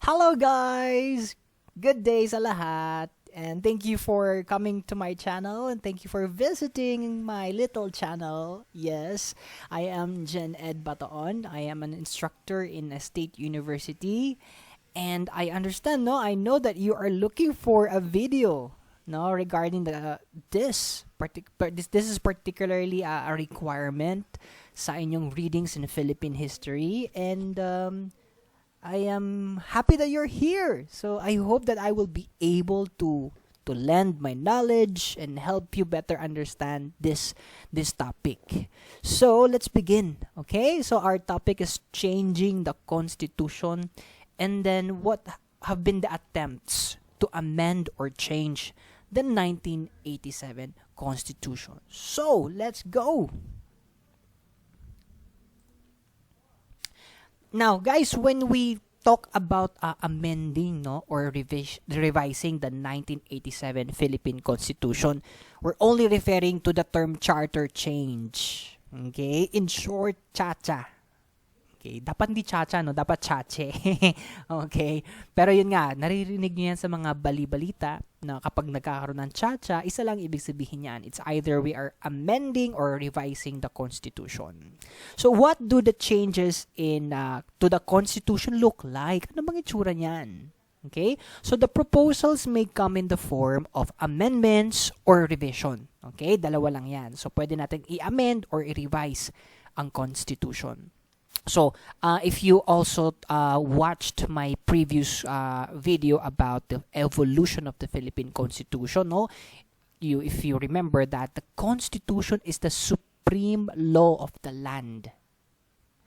Hello guys! Good day sa lahat. And thank you for coming to my channel and thank you for visiting my little channel. Yes, I am Jen Ed Bataon. I am an instructor in a state university. And I understand, no? I know that you are looking for a video, no, regarding this is particularly a requirement sa inyong readings in Philippine history, and I am happy that you're here. So I hope that I will be able to lend my knowledge and help you better understand this topic. So let's begin. Okay? So our topic is changing the constitution, and then what have been the attempts to amend or change the 1987 constitution. So let's go. Now, guys, when we talk about amending, no, or revising the 1987 Philippine Constitution, we're only referring to the term charter change. Okay? In short, chacha. Okay, dapat hindi chacha, no? Dapat chache. Okay? Pero yun nga, naririnig nyo yan sa mga bali-balita na kapag nagkakaroon ng chacha, isa lang ibig sabihin yan. It's either we are amending or revising the Constitution. So what do the changes to the Constitution look like? Ano bang itsura niyan? Okay? So the proposals may come in the form of amendments or revision. Okay? Dalawa lang yan. So pwede natin i-amend or i-revise ang Constitution. So, if you also watched my previous video about the evolution of the Philippine Constitution, no, if you remember that the Constitution is the supreme law of the land.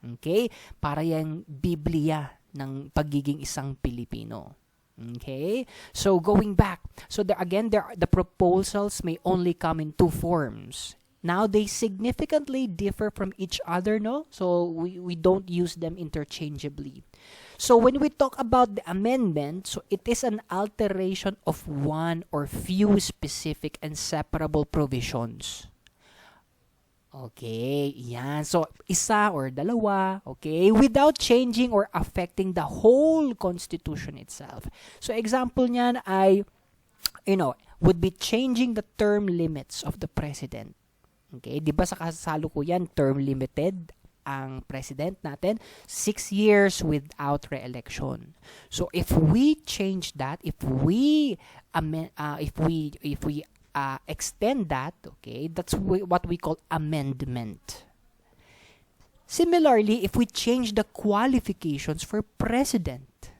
Okay? Para yung Biblia ng pagiging isang Pilipino. Okay? So, going back. So, the proposals may only come in two forms. Now, they significantly differ from each other, no? So, we don't use them interchangeably. So, when we talk about the amendment, so it is an alteration of one or few specific and separable provisions. Okay, yan. So, isa or dalawa, okay, without changing or affecting the whole Constitution itself. So, example niyan ay, would be changing the term limits of the President. Okay, di ba sa kasalukuyan term limited ang president natin, 6 years without re-election. So if we change that, if we extend that, okay, that's what we call amendment. Similarly, if we change the qualifications for president,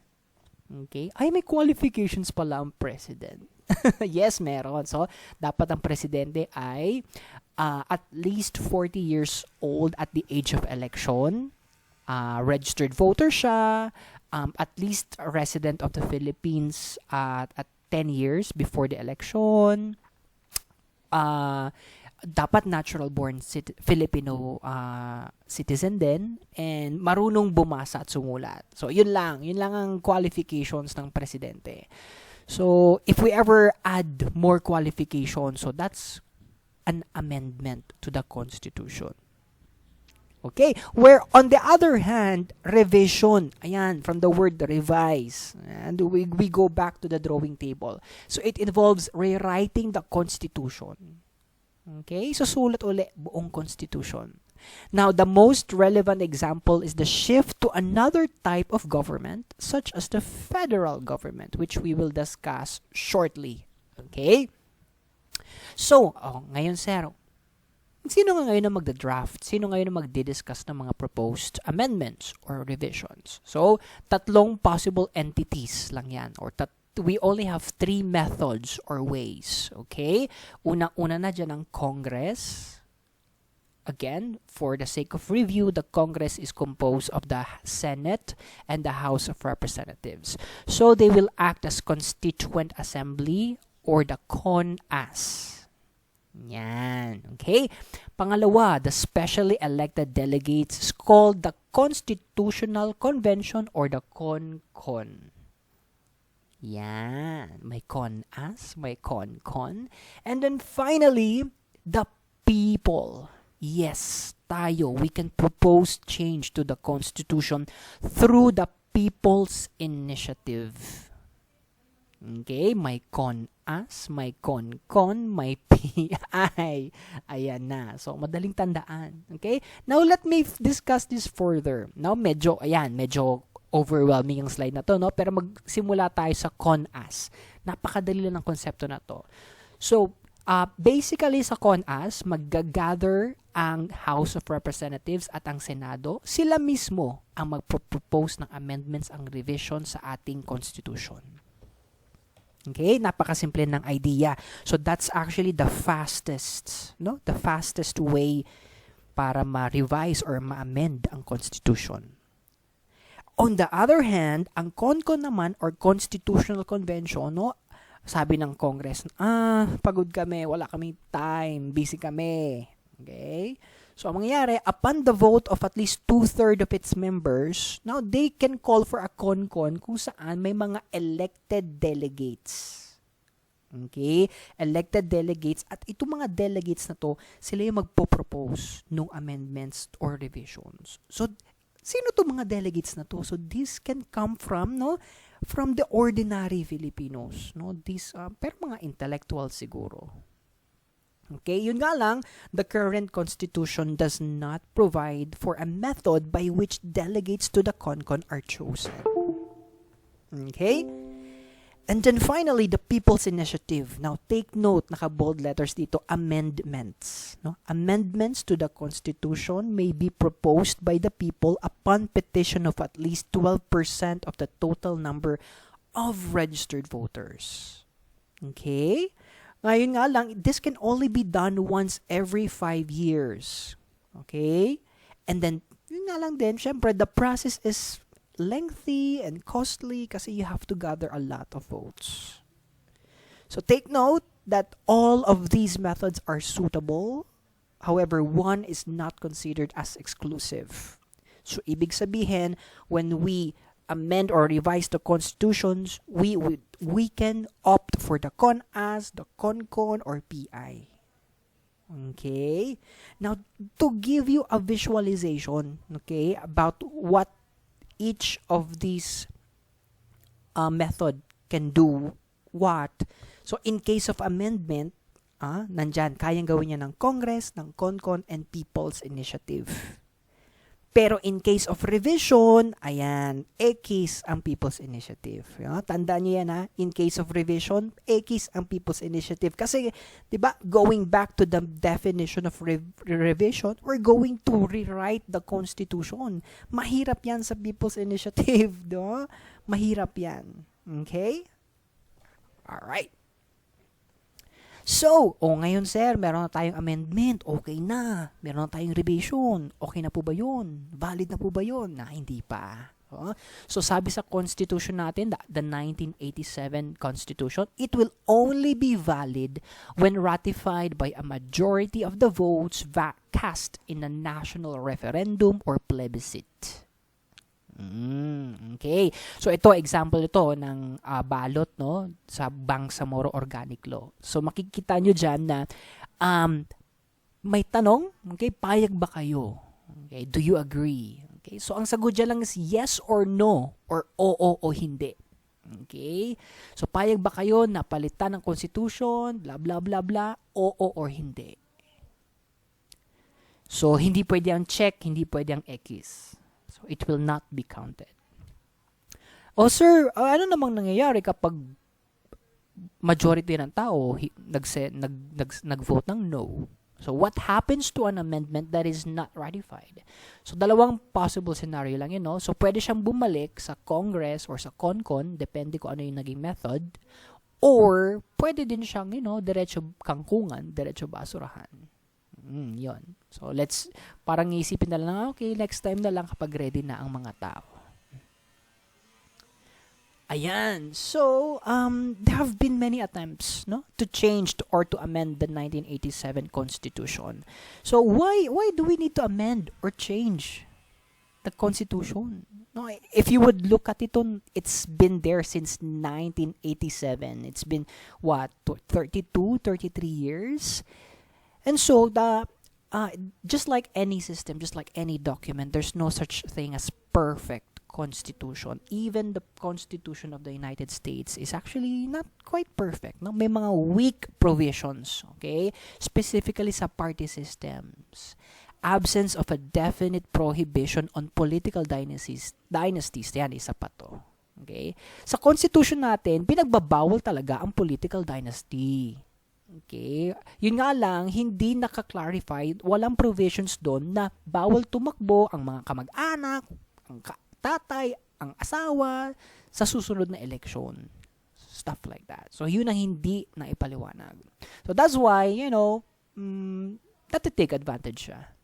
okay, ay may qualifications pala ang president. Yes, meron. So, dapat ang presidente ay at least 40 years old at the age of election, registered voter siya, at least a resident of the Philippines at 10 years before the election, dapat natural-born Filipino citizen din, and marunong bumasa at sumulat. So, yun lang ang qualifications ng presidente. So, if we ever add more qualifications, so that's an amendment to the Constitution. Okay? Where, on the other hand, revision, ayan, from the word revise, and we go back to the drawing table. So, it involves rewriting the Constitution. Okay? So, sulat uli buong Constitution. Now, the most relevant example is the shift to another type of government, such as the federal government, which we will discuss shortly. Okay? So, ngayon, sir, sino nga ngayon na magda-draft? Sino ngayon na magdi-discuss ng mga proposed amendments or revisions? So, tatlong possible entities lang yan, or we only have 3 methods or ways. Okay? Una na dyan ang Congress. Again, for the sake of review, the Congress is composed of the Senate and the House of Representatives. So, they will act as Constituent Assembly or the CONAS. Yan. Okay? Pangalawa, the specially elected delegates is called the Constitutional Convention or the CONCON. Yan. May CONAS, may CONCON. And then finally, the people. Yes, tayo. We can propose change to the Constitution through the People's Initiative. Okay, may CONAS, may CONCON, may PI. Ayan na. So, madaling tandaan. Okay? Now, let me discuss this further. Now, medyo overwhelming yung slide na to, no? Pero magsimula tayo sa CONAS. Napakadali lang ng konsepto na to. So, basically sa CONAS, mag-gather ang House of Representatives at ang Senado. Sila mismo ang magpropose ng amendments, ang revision sa ating Constitution. Okay, napakasimple ng idea. So that's actually the fastest, no? The fastest way para ma-revise or ma-amend ang Constitution. On the other hand, ang CONCON naman or Constitutional Convention, no? Sabi ng Congress, pagod kami, wala kaming time, busy kami. Okay? So, ang mangyayari, upon the vote of at least 2/3 of its members, now they can call for a CONCON kung saan may mga elected delegates. Okay? Elected delegates. At itong mga delegates na to, sila yung magpo-propose ng amendments or revisions. So, sino to mga delegates na to? So, this can come from, no? From the ordinary Filipinos. No? These, pero mga intellectuals siguro. Okay, yun nga lang, the current constitution does not provide for a method by which delegates to the CONCON are chosen. Okay? And then finally, the People's Initiative. Now, take note, naka-bold letters dito, amendments. No? Amendments to the Constitution may be proposed by the people upon petition of at least 12% of the total number of registered voters. Okay? Ngayon nga lang, this can only be done once every 5 years. Okay? And then, yun nga lang din, syempre, the process is lengthy and costly kasi you have to gather a lot of votes. So, take note that all of these methods are suitable. However, one is not considered as exclusive. So, ibig sabihin, when we amend or revise the constitutions, we can opt for the CONAS, the CONCON, or PI. Okay? Now, to give you a visualization, okay, about what each of these method can do what. So, in case of amendment, nandyan, kayang gawin niya ng Congress, ng CONCON, and People's Initiative. Pero in case of revision, ayan, X ang People's Initiative. Tandaan niyo yan, ha? In case of revision, X ang People's Initiative. Kasi, di ba, going back to the definition of revision, we're going to rewrite the Constitution. Mahirap yan sa People's Initiative, no? Mahirap yan. Okay? Alright. So, ngayon sir, meron na tayong amendment, okay na. Meron na tayong revision, okay na po ba yun? Valid na po ba yun? Hindi pa. So, sabi sa Constitution natin, the 1987 Constitution, it will only be valid when ratified by a majority of the votes cast in a national referendum or plebiscite. Okay. So ito example ito ng balot no sa Bangsamoro Organic Law. So makikita nyo diyan na may tanong, okay, payag ba kayo? Okay, do you agree? Okay. So ang sagot diyan lang is yes or no or oo o hindi. Okay? So payag ba kayo na palitan ng constitution, blah blah blah blah, oo or hindi? So hindi pwede ang check, hindi pwede ang X. So, it will not be counted. O sir, ano namang nangyayari kapag majority ng tao nag-vote ng no? So, what happens to an amendment that is not ratified? So, dalawang possible scenario lang yun, no? So, pwede siyang bumalik sa Congress or sa CONCON, depende kung ano yung naging method, or pwede din siyang, diretso kangkungan, diretso basurahan. Yun. So, parang isipin na lang, okay, next time na lang kapag ready na ang mga tao. Ayan. So, there have been many attempts, no, to change or to amend the 1987 Constitution. So, why do we need to amend or change the Constitution? No, if you would look at it, it's been there since 1987. It's been, 33 years? And so, just like any system, just like any document, there's no such thing as perfect Constitution. Even the Constitution of the United States is actually not quite perfect. No? May mga weak provisions, okay? Specifically sa party systems. Absence of a definite prohibition on political dynasties. Yan, isa pa to. Okay? Sa Constitution natin, pinagbabawal talaga ang political dynasty. Okay? Yun nga lang, hindi naka-clarify, walang provisions doon na bawal tumakbo ang mga kamag-anak, ang tatay, ang asawa, sa susunod na eleksyon. Stuff like that. So, yun ang hindi na ipaliwanag. So, that's why, natitake advantage siya.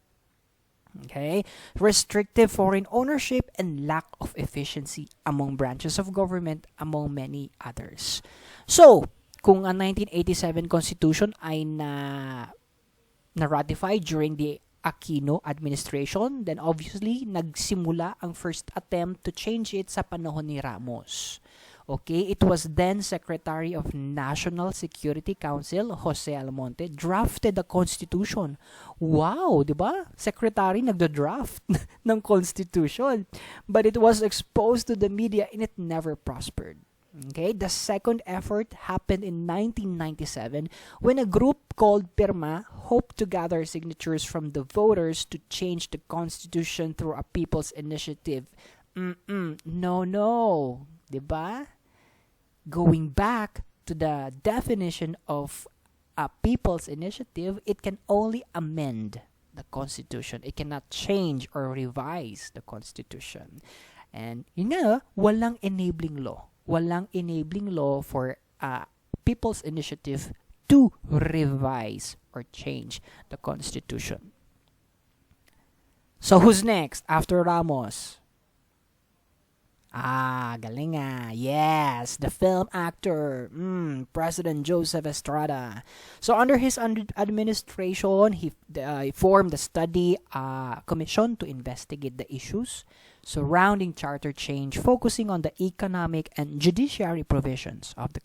Okay? Restrictive foreign ownership and lack of efficiency among branches of government, among many others. So, kung ang 1987 Constitution ay na-ratify during the Aquino administration, then obviously, nagsimula ang first attempt to change it sa panahon ni Ramos. Okay, it was then Secretary of National Security Council, Jose Almonte, drafted the Constitution. Wow, di ba? Secretary nagda-draft ng Constitution. But it was exposed to the media and it never prospered. Okay, the second effort happened in 1997 when a group called Pirma hoped to gather signatures from the voters to change the Constitution through a people's initiative. No. Diba? Going back to the definition of a people's initiative, it can only amend the Constitution. It cannot change or revise the Constitution. And yun nga, walang enabling law. Walang enabling law for a people's initiative to revise or change the Constitution. So who's next after Ramos? Galing nga. Yes, the film actor, President Joseph Estrada. So under his administration, he formed a study commission to investigate the issues surrounding charter change, focusing on the economic and judiciary provisions of the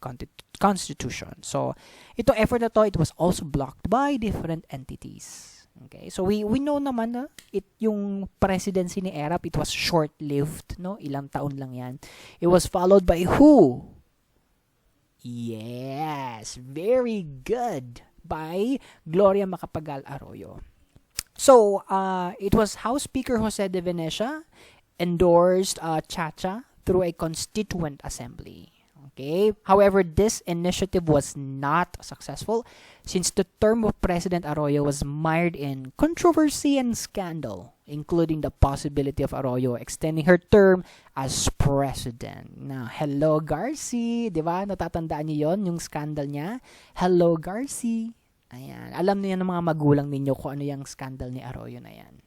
Constitution. So ito effort na to, it was also blocked by different entities. Okay, so we know naman na yung presidency ni Erap, it was short-lived, no? Ilang taon lang yan. It was followed by who? Yes, very good. By Gloria Arroyo. So, it was House Speaker Jose de Venecia endorsed Chacha through a constituent assembly. Okay. However, this initiative was not successful since the term of President Arroyo was mired in controversy and scandal, including the possibility of Arroyo extending her term as president. Now, hello Garci, di ba? Natatandaan niyo yon, yung scandal niya? Hello Garci. Ayan. Alam niyo ng mga magulang ninyo kung ano yung scandal ni Arroyo na yan.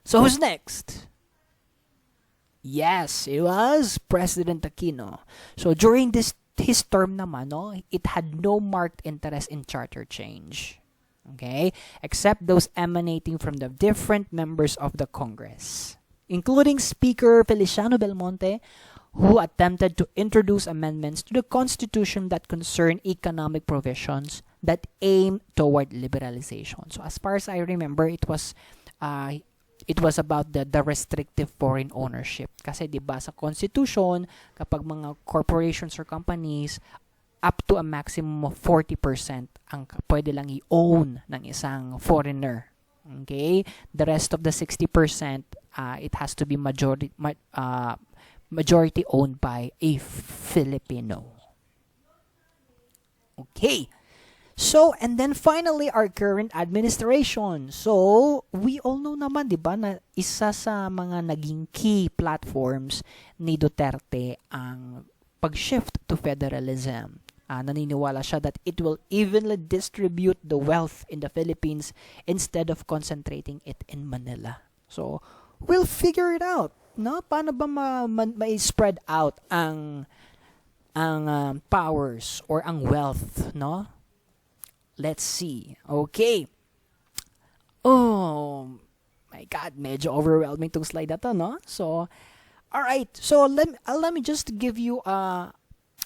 So, who's next? Yes, it was President Aquino. So during his term naman, it had no marked interest in charter change. Okay? Except those emanating from the different members of the Congress, including Speaker Feliciano Belmonte, who attempted to introduce amendments to the Constitution that concern economic provisions that aim toward liberalization. So as far as I remember, it was about the restrictive foreign ownership. Kasi 'di ba sa Constitution, kapag mga corporations or companies, up to a maximum of 40% ang pwede lang i-own ng isang foreigner. Okay? The rest of the 60%, it has to be majority owned by a Filipino. Okay. So, and then finally, our current administration. So, we all know naman, di ba, na isa sa mga naging key platforms ni Duterte ang pag-shift to federalism. Naniniwala siya that it will evenly distribute the wealth in the Philippines instead of concentrating it in Manila. So, we'll figure it out. No? Paano ba ma-spread out ang powers or ang wealth, no? Let's see. Okay. Oh my God, medyo overwhelming tong slide na to, no? So, alright. So, let me just give you a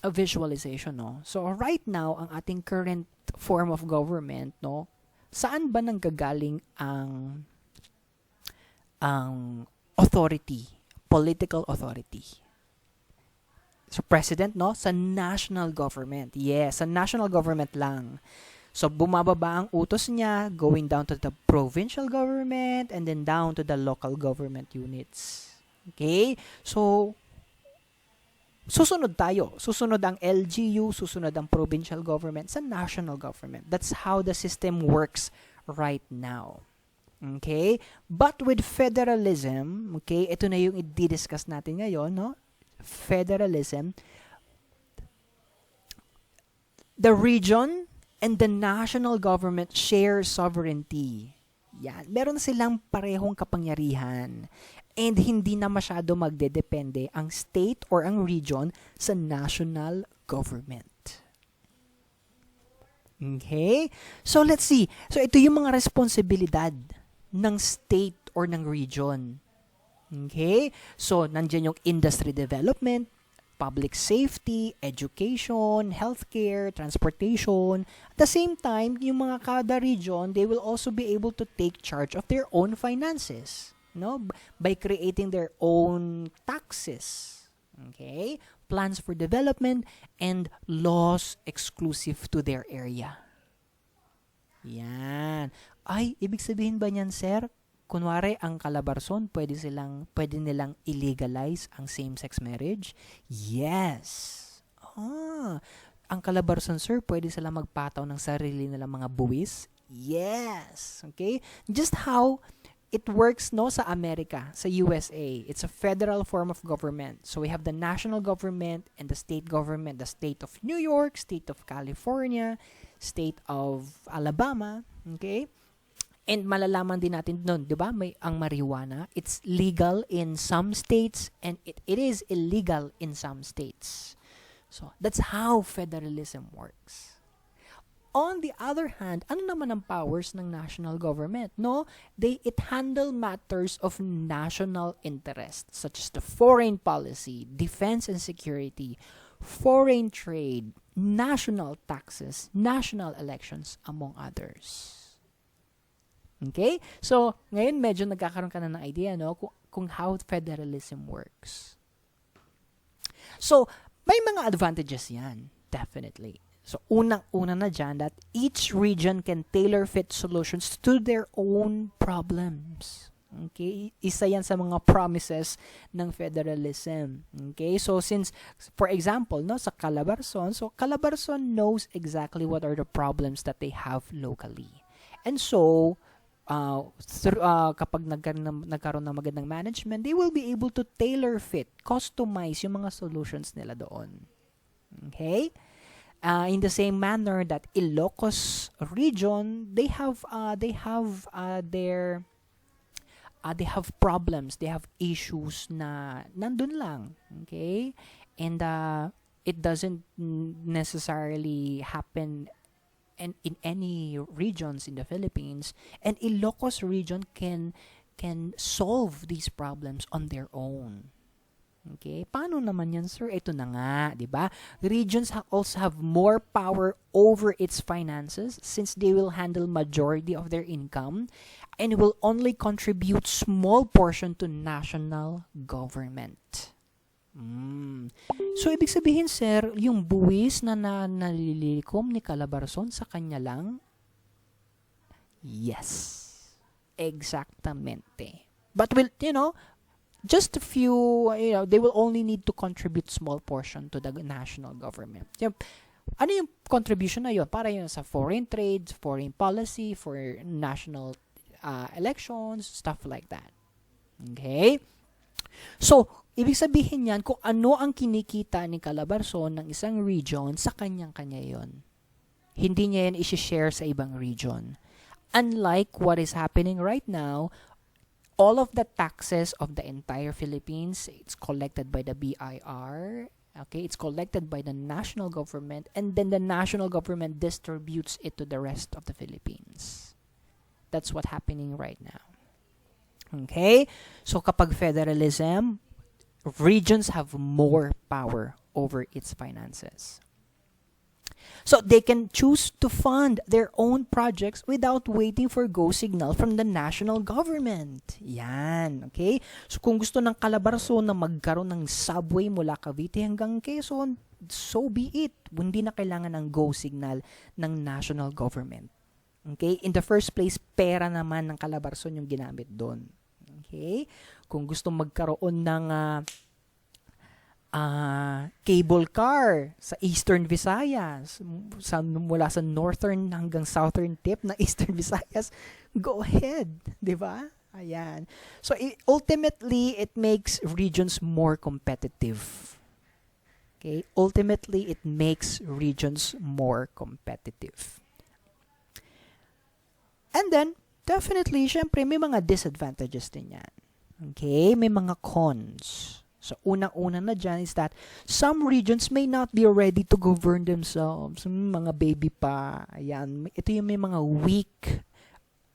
visualization, no? So, right now, ang ating current form of government, no? Saan ba nanggagaling ang authority political authority. So, president, no? Sa national government. Yes, sa national government lang. So, bumababa ang utos niya, going down to the provincial government, and then down to the local government units. Okay? So, susunod tayo. Susunod ang LGU, susunod ang provincial government sa national government. That's how the system works right now. Okay? But with federalism, okay, ito na yung i-discuss natin ngayon, no? Federalism, the region and the national government share sovereignty. Yan. Meron silang parehong kapangyarihan. And hindi na masyado magdedepende ang state or ang region sa national government. Okay? So, let's see. So, ito yung mga responsibilidad ng state or ng region. Okay? So, nandiyan yung industry development, public safety, education, healthcare, transportation. At the same time, yung mga kada region, they will also be able to take charge of their own finances, no? By creating their own taxes. Okay? Plans for development and laws exclusive to their area. Yan. Ay, ibig sabihin ba niyan, sir? Kunwari, ang Calabarzon, pwede nilang illegalize ang same-sex marriage? Yes. Ang Calabarzon, sir, pwede silang magpataw ng sarili nilang mga buwis? Yes. Okay? Just how it works, no, sa Amerika, sa USA. It's a federal form of government. So we have the national government and the state government, the state of New York, state of California, state of Alabama. Okay? And malalaman din natin doon, di ba? May ang marijuana, it's legal in some states and it is illegal in some states. So, that's how federalism works. On the other hand, ano naman ang powers ng national government? No, it handle matters of national interest such as the foreign policy, defense and security, foreign trade, national taxes, national elections, among others. Okay? So, ngayon medyo nagkakaroon ka na ng idea, no, kung how federalism works. So, may mga advantages yan, definitely. So, unang-una na dyan that each region can tailor-fit solutions to their own problems. Okay? Isa yan sa mga promises ng federalism. Okay? So, since, for example, no, sa Calabarzon, so Calabarzon knows exactly what are the problems that they have locally. And so, kapag nagkaroon ng magandang management, they will be able to tailor-fit, customize yung mga solutions nila doon. Okay? In the same manner that Ilocos region, they have problems, they have issues na nandun lang. Okay? And it doesn't necessarily happen and in any regions in the Philippines, and Ilocos region can solve these problems on their own. Okay? Paano naman yan, sir? Ito na nga, di ba? Regions also have more power over its finances since they will handle majority of their income and will only contribute small portion to national government. So, ibig sabihin, sir, yung buwis na nalilikom ni Calabarzon sa kanya lang? Yes. Exactamente. But will, just a few, they will only need to contribute small portion to the national government. Ano yung contribution na yun? Para yun sa foreign trade, foreign policy, for national elections, stuff like that. Okay? So, ibig sabihin yan, kung ano ang kinikita ni Calabarzon ng isang region, sa kanyang-kanya yon. Hindi niya yan isi-share sa ibang region. Unlike what is happening right now, all of the taxes of the entire Philippines, it's collected by the BIR, okay? It's collected by the national government, and then the national government distributes it to the rest of the Philippines. That's what's happening right now. Okay? So, kapag federalism, regions have more power over its finances. So they can choose to fund their own projects without waiting for go signal from the national government. Yan, okay? So kung gusto ng Calabarzon na magkaroon ng subway mula Cavite hanggang Quezon, so be it. Hindi na kailangan ng go signal ng national government. Okay? In the first place, pera naman ng Calabarzon yung ginamit doon. Okay? Kung gusto magkaroon ng cable car sa Eastern Visayas, mula sa northern hanggang southern tip ng Eastern Visayas, go ahead, di ba? Ayan. So ultimately, it makes regions more competitive. Okay? Ultimately, it makes regions more competitive. And then, definitely, syempre, may mga disadvantages din yan. Okay? May mga cons. So, unang-una na dyan is that some regions may not be ready to govern themselves. Mga baby pa. Ayan. Ito yung may mga weak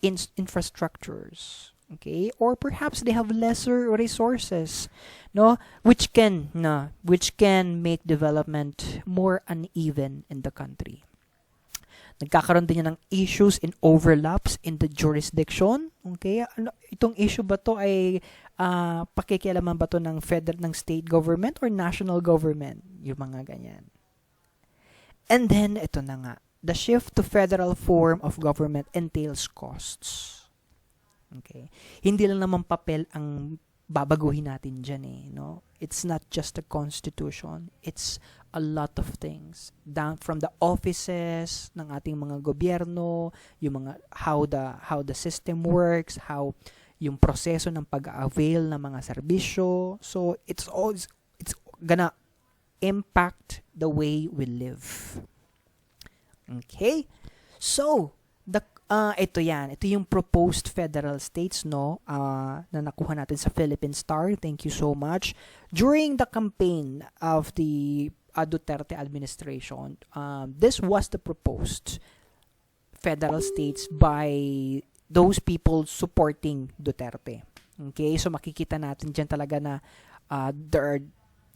infrastructures. Okay? Or perhaps they have lesser resources, no? Which can make development more uneven in the country. Nagkakaroon din yan ng issues and overlaps in the jurisdiction. Okay? Itong issue ba to ay pakikialaman ba to ng state government or national government? Yung mga ganyan. And then, ito na nga. The shift to federal form of government entails costs. Okay? Hindi lang naman papel ang babaguhin natin dyan eh. No? It's not just a constitution. It's a lot of things. Down from the offices ng ating mga gobyerno, yung mga how the system works, how yung proseso ng pag-avail ng mga serbisyo. So it's gonna impact the way we live. Okay? So, ito yan. Ito yung proposed federal states, no? Na nakuha natin sa Philippine Star. Thank you so much. During the campaign of the Duterte administration, this was the proposed federal states by those people supporting Duterte. Okay? So, makikita natin dyan talaga na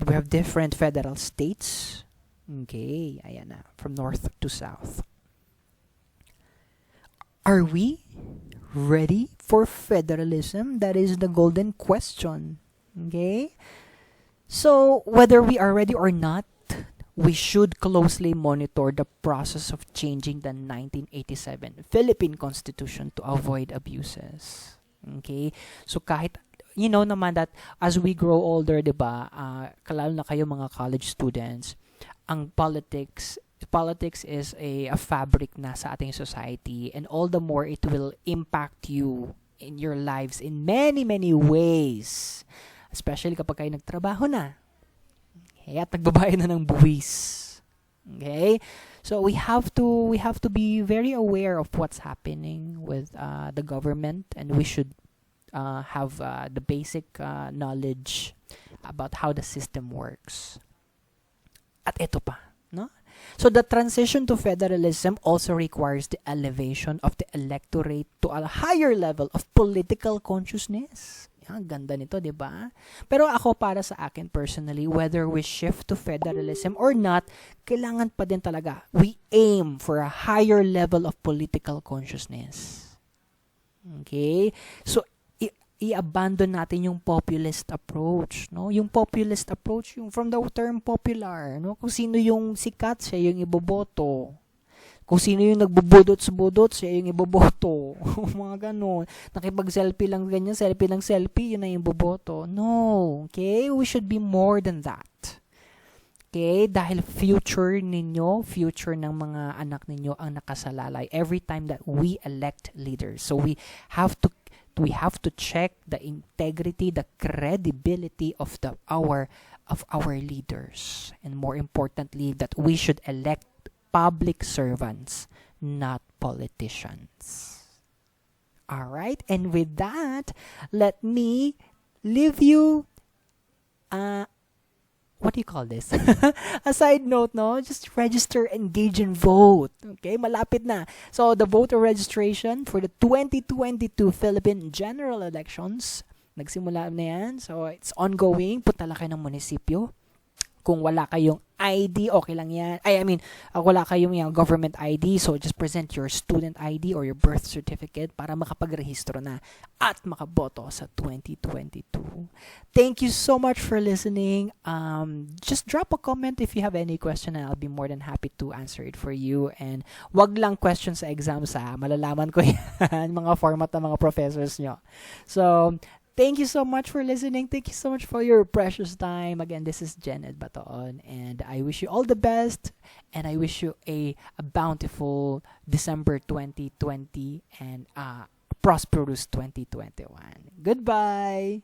we have different federal states. Okay? Ayan na. From north to south. Are we ready for federalism? That is the golden question. Okay? So, whether we are ready or not, we should closely monitor the process of changing the 1987 Philippine Constitution to avoid abuses. Okay? So, kahit, you know naman that as we grow older, diba, kalalo na kayo mga college students, ang politics is a fabric na sa ating society, and all the more it will impact you in your lives in many, many ways. Especially kapag kayo nagtrabaho na. Okay? At nagbabayad na ng buwis. Okay? So we have to be very aware of what's happening with the government, and we should have the basic knowledge about how the system works. At ito pa, no? So the transition to federalism also requires the elevation of the electorate to a higher level of political consciousness. Yan, ganda nito, di ba? Pero ako, para sa akin personally, whether we shift to federalism or not, kailangan pa din talaga we aim for a higher level of political consciousness. Okay? So i-abandon natin yung populist approach, no? Yung populist approach, yung from the term popular, no? Kung sino yung sikat, siya yung iboboto. Kung sino yung nagbubudot-budot, siya yung iboboto. Mga ganon. Nakipag-selfie lang ganyan, selfie, yun na yung boboto. No. Okay? We should be more than that. Okay? Dahil future ninyo, future ng mga anak ninyo ang nakasalalay every time that we elect leaders. So we have to check the integrity, the credibility of our leaders, and more importantly, that we should elect public servants, not politicians. All right, and with that, let me leave you. What do you call this? A side note, no? Just register, engage, and vote. Okay? Malapit na. So, the voter registration for the 2022 Philippine General Elections, nagsimula na yan. So, it's ongoing. Punta lang kayo ng munisipyo. Kung wala kayong ID, okay lang yan. I mean, wala kayong government ID, so just present your student ID or your birth certificate para makapagrehistro na at makaboto sa 2022. Thank you so much for listening. Just drop a comment if you have any question and I'll be more than happy to answer it for you. And wag lang questions sa exams ha. Malalaman ko yan, mga format ng mga professors nyo. So, thank you so much for listening. Thank you so much for your precious time. Again, this is Jen Ed Bataon, and I wish you all the best, and I wish you a bountiful December 2020 and prosperous 2021. Goodbye!